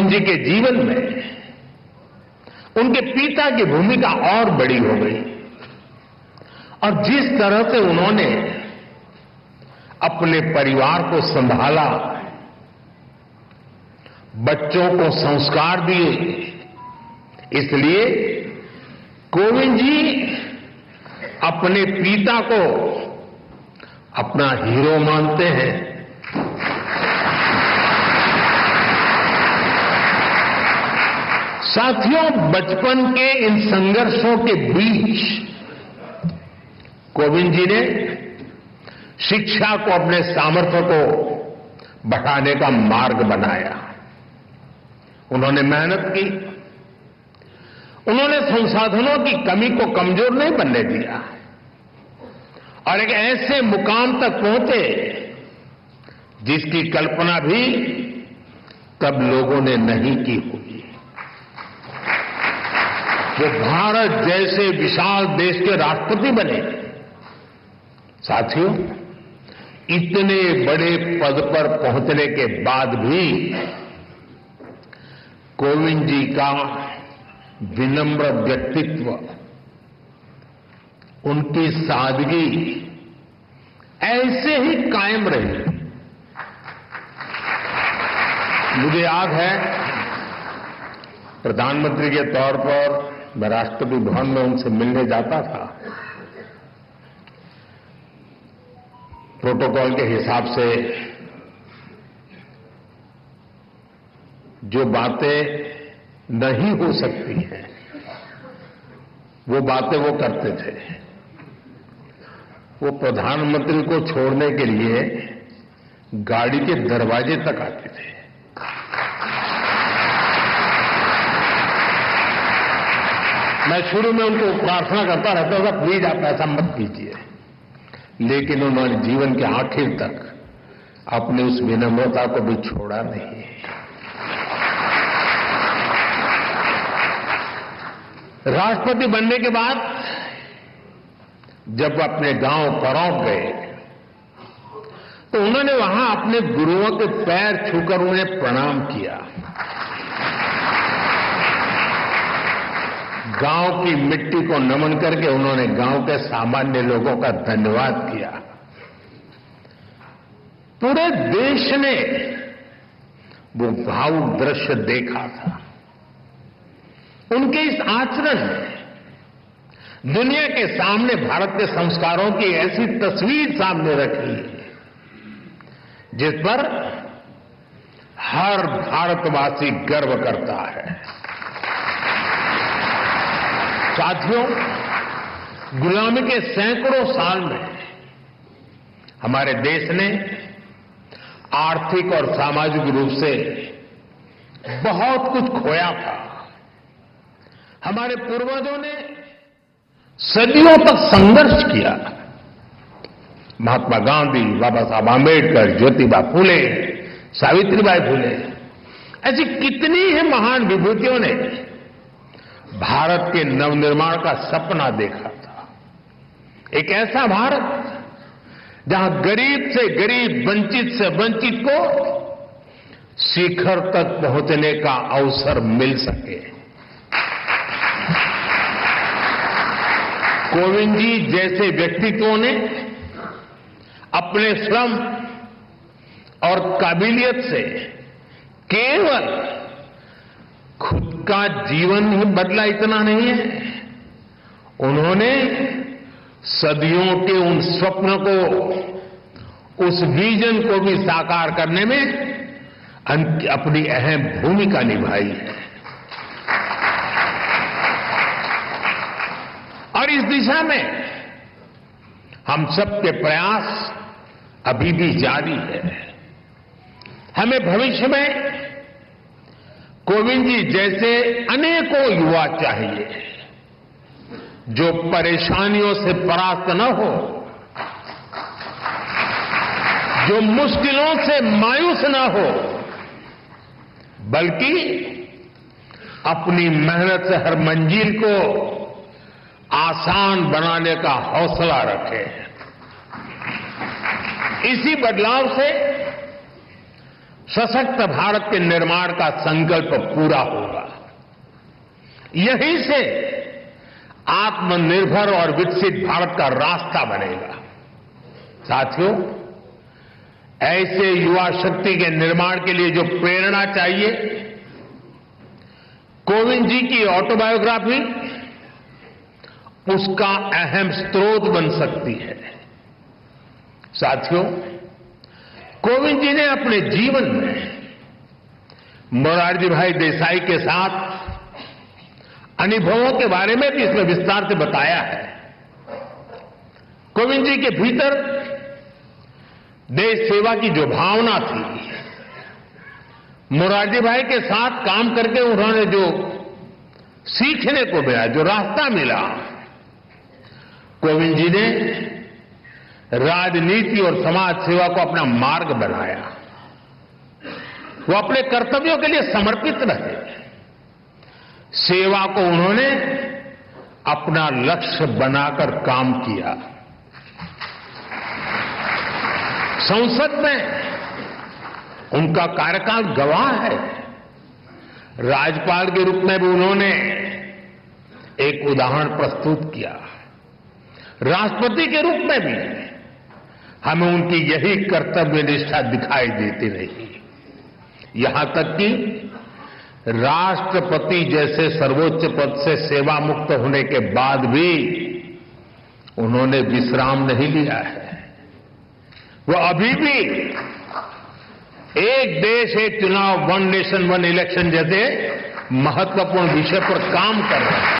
कोविंद जी के जीवन में उनके पिता की भूमिका और बड़ी हो गई और जिस तरह से उन्होंने अपने परिवार को संभाला, बच्चों को संस्कार दिए, इसलिए कोविंद जी अपने पिता को अपना हीरो मानते हैं। साथियों, बचपन के इन संघर्षों के बीच कोविंद जी ने शिक्षा को अपने सामर्थ्य को बढ़ाने का मार्ग बनाया। उन्होंने मेहनत की, उन्होंने संसाधनों की कमी को कमजोर नहीं बनने दिया और एक ऐसे मुकाम तक पहुंचे जिसकी कल्पना भी तब लोगों ने नहीं की होगी। वो भारत जैसे विशाल देश के राष्ट्रपति बने। साथियों, इतने बड़े पद पर पहुंचने के बाद भी कोविंद जी का विनम्र व्यक्तित्व, उनकी सादगी ऐसे ही कायम रही। मुझे याद है, प्रधानमंत्री के तौर पर मैं राष्ट्रपति भवन में उनसे मिलने जाता था। प्रोटोकॉल के हिसाब से जो बातें नहीं हो सकती हैं, वो बातें वो करते थे। वो प्रधानमंत्री को छोड़ने के लिए गाड़ी के दरवाजे तक आते थे। मैं शुरू में उनको प्रार्थना करता रहता था, प्लीज आप ऐसा मत कीजिए, लेकिन उन्होंने जीवन के आखिर तक अपनी उस विनम्रता को भी छोड़ा नहीं। राष्ट्रपति बनने के बाद जब अपने गांव परौंठ गए तो उन्होंने वहां अपने गुरुओं के पैर छूकर उन्हें प्रणाम किया। गांव की मिट्टी को नमन करके उन्होंने गांव के सामान्य लोगों का धन्यवाद किया। पूरे देश ने वो भावुक दृश्य देखा था। उनके इस आचरण में दुनिया के सामने भारत के संस्कारों की ऐसी तस्वीर सामने रखी जिस पर हर भारतवासी गर्व करता है। साथियों, गुलामी के सैकड़ों साल में हमारे देश ने आर्थिक और सामाजिक रूप से बहुत कुछ खोया था। हमारे पूर्वजों ने सदियों तक संघर्ष किया। महात्मा गांधी, बाबा साहब आंबेडकर, ज्योतिबा फूले, सावित्रीबाई फूले, ऐसी कितनी ही महान विभूतियों ने भारत के नवनिर्माण का सपना देखा था। एक ऐसा भारत जहां गरीब से गरीब, वंचित से वंचित को शिखर तक पहुंचने का अवसर मिल सके। कोविंद जी जैसे व्यक्तित्वों ने अपने श्रम और काबिलियत से केवल खुद का जीवन ही बदला, इतना नहीं है, उन्होंने सदियों के उन स्वप्न को, उस विजन को भी साकार करने में अपनी अहम भूमिका निभाई है। और इस दिशा में हम सबके प्रयास अभी भी जारी है। हमें भविष्य में कोविंद जी जैसे अनेकों युवा चाहिए जो परेशानियों से परास्त न हो, जो मुश्किलों से मायूस न हो, बल्कि अपनी मेहनत से हर मंजिल को आसान बनाने का हौसला रखे। इसी बदलाव से सशक्त भारत के निर्माण का संकल्प पूरा होगा। यहीं से आत्मनिर्भर और विकसित भारत का रास्ता बनेगा। साथियों, ऐसे युवा शक्ति के निर्माण के लिए जो प्रेरणा चाहिए, कोविंद जी की ऑटोबायोग्राफी उसका अहम स्रोत बन सकती है। साथियों, कोविंद जी ने अपने जीवन में मोरारजी भाई देसाई के साथ अनुभवों के बारे में भी इसमें विस्तार से बताया है। कोविंद जी के भीतर देश सेवा की जो भावना थी, मोरारजी भाई के साथ काम करके उन्होंने जो सीखने को मिला, जो रास्ता मिला, कोविंद जी ने राजनीति और समाज सेवा को अपना मार्ग बनाया। वो अपने कर्तव्यों के लिए समर्पित रहे। सेवा को उन्होंने अपना लक्ष्य बनाकर काम किया। संसद में उनका कार्यकाल गवाह है। राज्यपाल के रूप में भी उन्होंने एक उदाहरण प्रस्तुत किया। राष्ट्रपति के रूप में भी हमें उनकी यही कर्तव्य निष्ठा दिखाई देती रही। यहां तक कि राष्ट्रपति जैसे सर्वोच्च पद से सेवा मुक्त होने के बाद भी उन्होंने विश्राम नहीं लिया है। वो अभी भी एक देश एक चुनाव, वन नेशन वन इलेक्शन जैसे महत्वपूर्ण विषय पर काम कर रहे हैं।